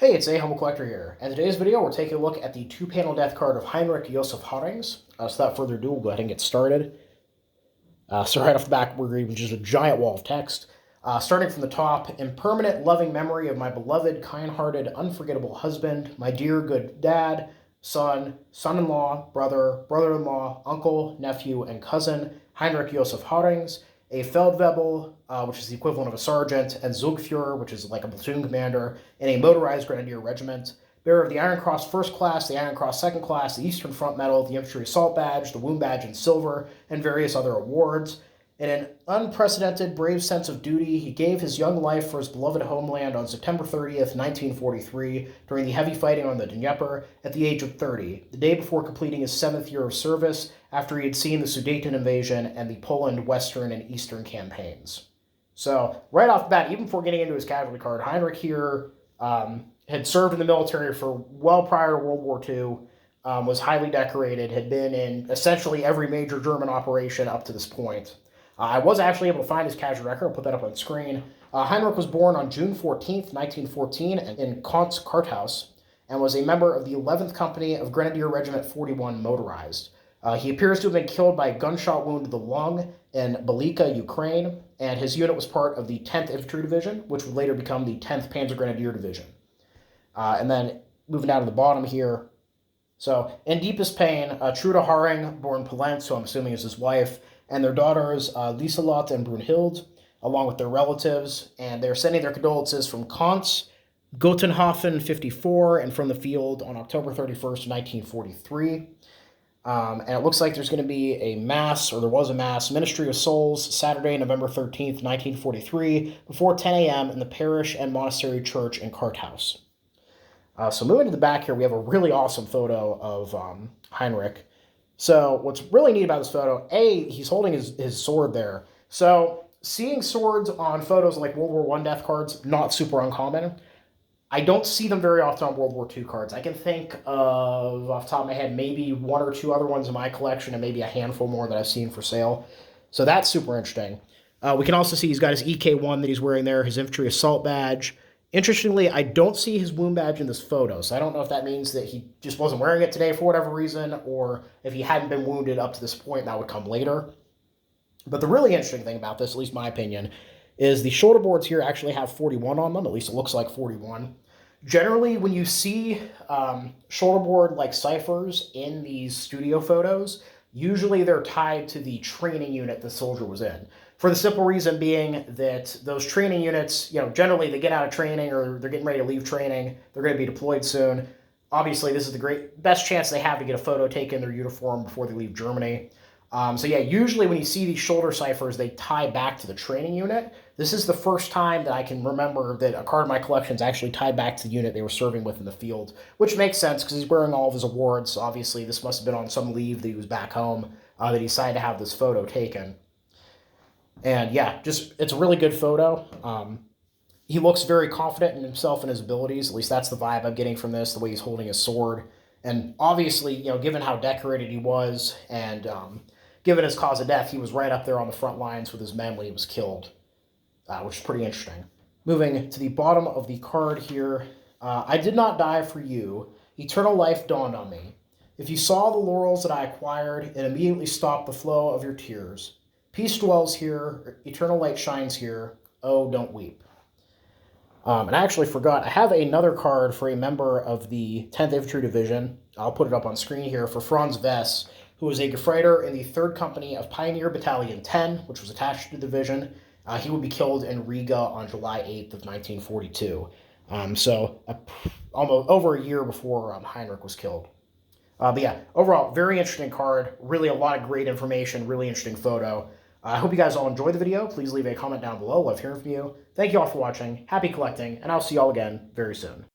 Hey, it's A Humble Collector here, and in today's video we're taking a look at the two-panel death card of Heinrich Josef Harings. So without further ado, we'll go ahead and get started. So right off the back, we're reading just a giant wall of text. Starting from the top, in permanent loving memory of my beloved, kind-hearted, unforgettable husband, my dear good dad, son, son-in-law, brother, brother-in-law, uncle, nephew, and cousin, Heinrich Josef Harings, a Feldwebel, which is the equivalent of a sergeant, and Zugfuhrer, which is like a platoon commander, in a motorized Grenadier Regiment, bearer of the Iron Cross First Class, the Iron Cross Second Class, the Eastern Front Medal, the Infantry Assault Badge, the Wound Badge in silver, and various other awards. In an unprecedented, brave sense of duty, he gave his young life for his beloved homeland on September 30th, 1943, during the heavy fighting on the Dnieper, at the age of 30, the day before completing his 7th year of service, after he had seen the Sudeten invasion and the Poland Western and Eastern campaigns. So, right off the bat, even before getting into his casualty card, Heinrich here had served in the military for well prior to World War II, was highly decorated, had been in essentially every major German operation up to this point. I was actually able to find his casualty record. I'll put that up on screen. Heinrich was born on June 14th, 1914 in Konz Karthaus, and was a member of the 11th Company of Grenadier Regiment 41 Motorized. He appears to have been killed by a gunshot wound to the lung in Balyka, Ukraine, and his unit was part of the 10th Infantry Division, which would later become the 10th Panzer Grenadier Division. And then moving down to the bottom here. So, in deepest pain, Trude Haring, born Polenz, who I'm assuming is his wife, and their daughters, Lieselotte and Brunhild, along with their relatives, and they're sending their condolences from Konz, Gotenhofen 54, and from the field on October 31st, 1943. And it looks like there's going to be a mass, or there was a mass, Ministry of Souls, Saturday, November 13th, 1943, before 10 a.m. in the parish and monastery church in Karthaus. So moving to the back here, we have a really awesome photo of Heinrich. So what's really neat about this photo, he's holding his sword there. So seeing swords on photos like World War I death cards, not super uncommon. I don't see them very often on World War II cards. I can think of, off the top of my head, maybe one or two other ones in my collection and maybe a handful more that I've seen for sale. So that's super interesting. We can also see he's got his EK1 that he's wearing there, his Infantry Assault Badge. Interestingly, I don't see his wound badge in this photo, so I don't know if that means that he just wasn't wearing it today for whatever reason, or if he hadn't been wounded up to this point, that would come later. But the really interesting thing about this, at least my opinion, is the shoulder boards here actually have 41 on them, at least it looks like 41. Generally, when you see shoulder board-like ciphers in these studio photos, usually they're tied to the training unit the soldier was in. For the simple reason being that those training units, generally they get out of training or they're getting ready to leave training. They're going to be deployed soon. Obviously, this is the best chance they have to get a photo taken in their uniform before they leave Germany. So yeah, usually when you see these shoulder ciphers, they tie back to the training unit. This is the first time that I can remember that a card in my collection is actually tied back to the unit they were serving with in the field, which makes sense because he's wearing all of his awards. So obviously, this must have been on some leave that he was back home that he decided to have this photo taken. And yeah, it's a really good photo. He looks very confident in himself and his abilities. At least that's the vibe I'm getting from this, the way he's holding his sword. And obviously, given how decorated he was and given his cause of death, he was right up there on the front lines with his men when he was killed, which is pretty interesting. Moving to the bottom of the card here, I did not die for you. Eternal life dawned on me. If you saw the laurels that I acquired, it immediately stopped the flow of your tears. Peace dwells here, eternal light shines here, oh, don't weep. And I actually forgot, I have another card for a member of the 10th Infantry Division. I'll put it up on screen here, for Franz Vess, who was a Gefreiter in the 3rd Company of Pioneer Battalion 10, which was attached to the division. He would be killed in Riga on July 8th of 1942. So almost over a year before Heinrich was killed. But yeah, overall, very interesting card. Really a lot of great information, really interesting photo. I hope you guys all enjoyed the video. Please leave a comment down below. Love hearing from you. Thank you all for watching. Happy collecting, and I'll see you all again very soon.